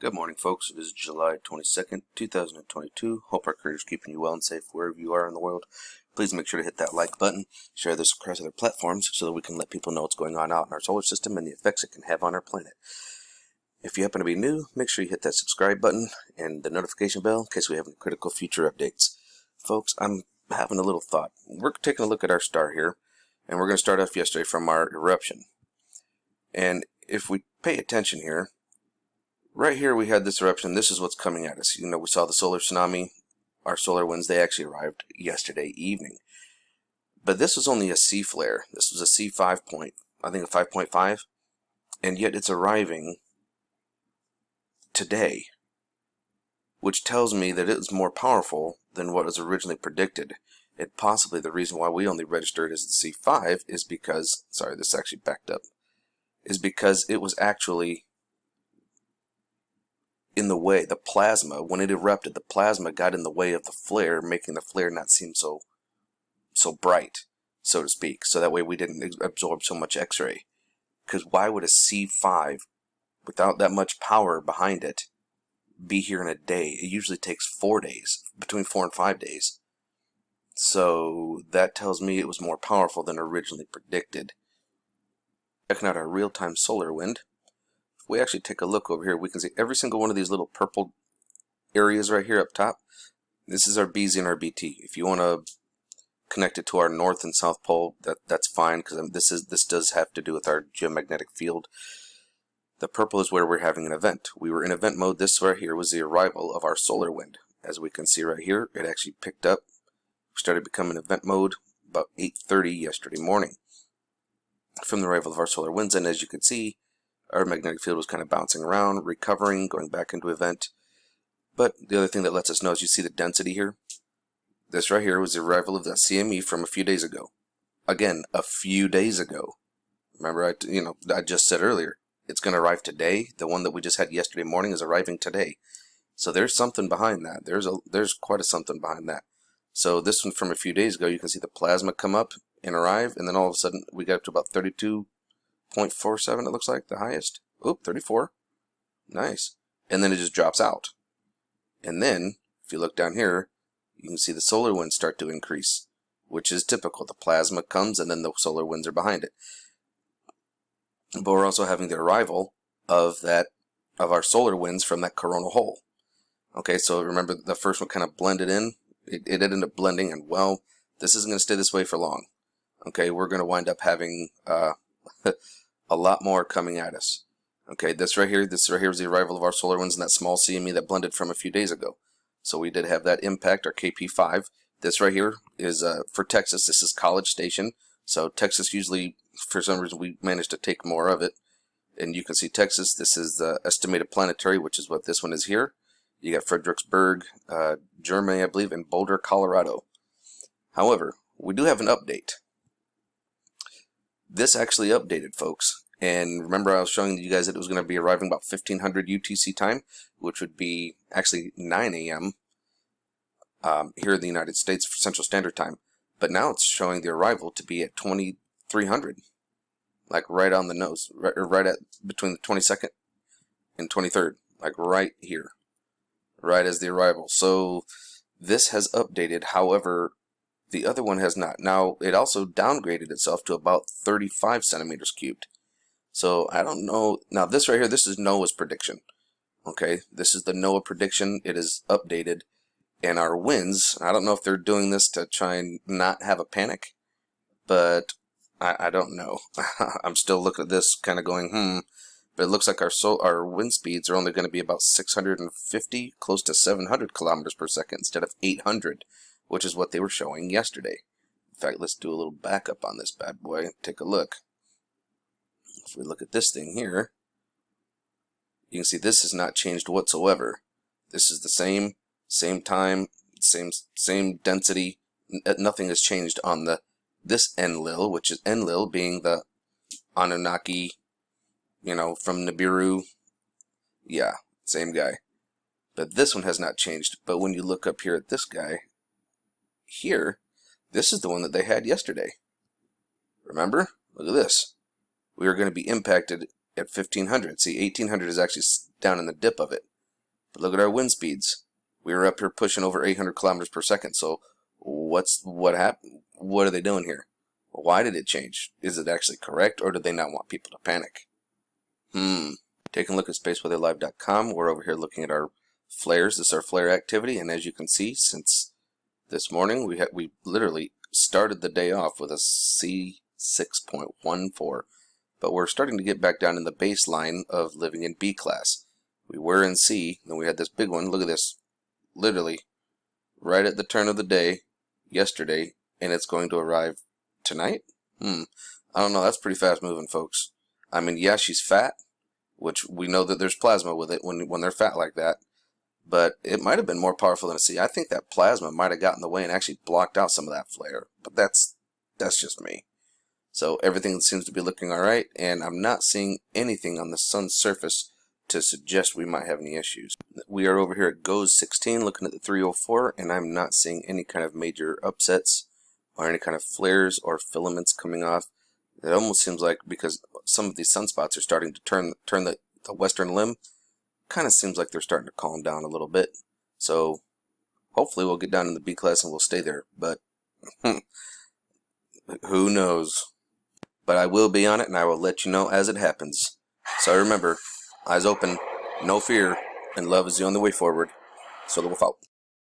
Good morning, folks. It is July 22nd, 2022. Hope our creator's keeping you well and safe wherever you are in the world. Please make sure to hit that like button, share this across other platforms so that we can let people know what's going on out in our solar system and the effects it can have on our planet. If you happen to be new, make sure you hit that subscribe button and the notification bell in case we have any critical future updates. Folks, I'm having a little thought. We're taking a look at our star here, and we're going to start off yesterday from our eruption. And if we pay attention here, right here we had this eruption. This is what's coming at us. You know, we saw the solar tsunami. Our solar winds, they actually arrived yesterday evening. But this was only a C flare. This was a C5 point, I think a 5.5. And yet it's arriving today, which tells me that it was more powerful than what was originally predicted. And possibly the reason why we only registered as the C5 is because, sorry, this actually backed up, is because it was actually in the way. The plasma, when it erupted, the plasma got in the way of the flare, making the flare not seem so bright, so to speak, so that way we didn't absorb so much X-ray. Because why would a C5, without that much power behind it, be here in a day? It usually takes 4 days, between 4 and 5 days. So that tells me it was more powerful than originally predicted. Checking out our real-time solar wind. If we actually take a look over here, we can see every single one of these little purple areas right here up top. This is our BZ and our BT. If you want to connect it to our north and south pole, that's fine, because this does have to do with our geomagnetic field. The purple is where we're having an event. We were in event mode. This right here was the arrival of our solar wind. As we can see right here, it actually picked up. We started becoming event mode about 8:30 yesterday morning from the arrival of our solar winds, and as you can see, our magnetic field was kind of bouncing around, recovering, going back into event. But the other thing that lets us know is you see the density here. This right here was the arrival of that CME from a few days ago. Again, a few days ago. Remember, I just said earlier, it's going to arrive today. The one that we just had yesterday morning is arriving today. So there's something behind that. There's quite a something behind that. So this one from a few days ago, you can see the plasma come up and arrive, and then all of a sudden we got up to about 32.47, it looks like, the highest. Oop, 34. Nice. And then it just drops out. And then, if you look down here, you can see the solar winds start to increase, which is typical. The plasma comes and then the solar winds are behind it. But we're also having the arrival of our solar winds from that coronal hole. Okay, so remember the first one kind of blended in. It ended up blending, and well, this isn't going to stay this way for long. Okay, we're going to wind up having a lot more coming at us. Okay, this right here is the arrival of our solar winds in that small CME that blended from a few days ago. So we did have that impact, our KP5. This right here is for Texas. This is College Station. So Texas usually, for some reason, we managed to take more of it. And you can see Texas. This is the estimated planetary, which is what this one is here. You got Fredericksburg, Germany, I believe, and Boulder, Colorado. However, we do have an update. This actually updated, folks. And remember, I was showing you guys that it was going to be arriving about 1500 UTC time, which would be actually 9 a.m. Here in the United States for Central Standard Time. But now it's showing the arrival to be at 2300, like right on the nose, right at between the 22nd and 23rd, like right here, right as the arrival. So this has updated. However, the other one has not. Now, it also downgraded itself to about 35 centimeters cubed. So I don't know. Now, this right here, this is NOAA's prediction. Okay, this is the NOAA prediction. It is updated. And our winds, I don't know if they're doing this to try and not have a panic, but I don't know. I'm still looking at this kind of going, But it looks like our wind speeds are only going to be about 650, close to 700 kilometers per second instead of 800, which is what they were showing yesterday. In fact, let's do a little backup on this bad boy. Take a look. If we look at this thing here, you can see this has not changed whatsoever. This is the same time, same density. Nothing has changed on this Enlil, which is Enlil being the Anunnaki, from Nibiru. Yeah, same guy. But this one has not changed. But when you look up here at this guy here, this is the one that they had yesterday. Remember? Look at this. We are going to be impacted at 1500. See, 1800 is actually down in the dip of it. But look at our wind speeds. We were up here pushing over 800 kilometers per second. So what happened? What are they doing here? Why did it change? Is it actually correct, or do they not want people to panic? Taking a look at spaceweatherlive.com. We're over here looking at our flares. This is our flare activity, and as you can see, since this morning we literally started the day off with a C6.14, but we're starting to get back down in the baseline of living in B class. We were in C, then we had this big one. Look at this, literally right at the turn of the day yesterday, and it's going to arrive tonight. I don't know. That's pretty fast moving, folks. I mean, yeah, she's fat, which we know that there's plasma with it when they're fat like that, but it might have been more powerful than a C. I think that plasma might have gotten in the way and actually blocked out some of that flare, but that's just me. So everything seems to be looking all right, and I'm not seeing anything on the sun's surface to suggest we might have any issues. We are over here at GOES 16 looking at the 304, and I'm not seeing any kind of major upsets or any kind of flares or filaments coming off. It almost seems like, because some of these sunspots are starting to turn the western limb, kind of seems like they're starting to calm down a little bit. So hopefully we'll get down in the B class and we'll stay there, but who knows. But I will be on it, and I will let you know as it happens. So remember, eyes open, no fear, and love is the only way forward. So the wolf out.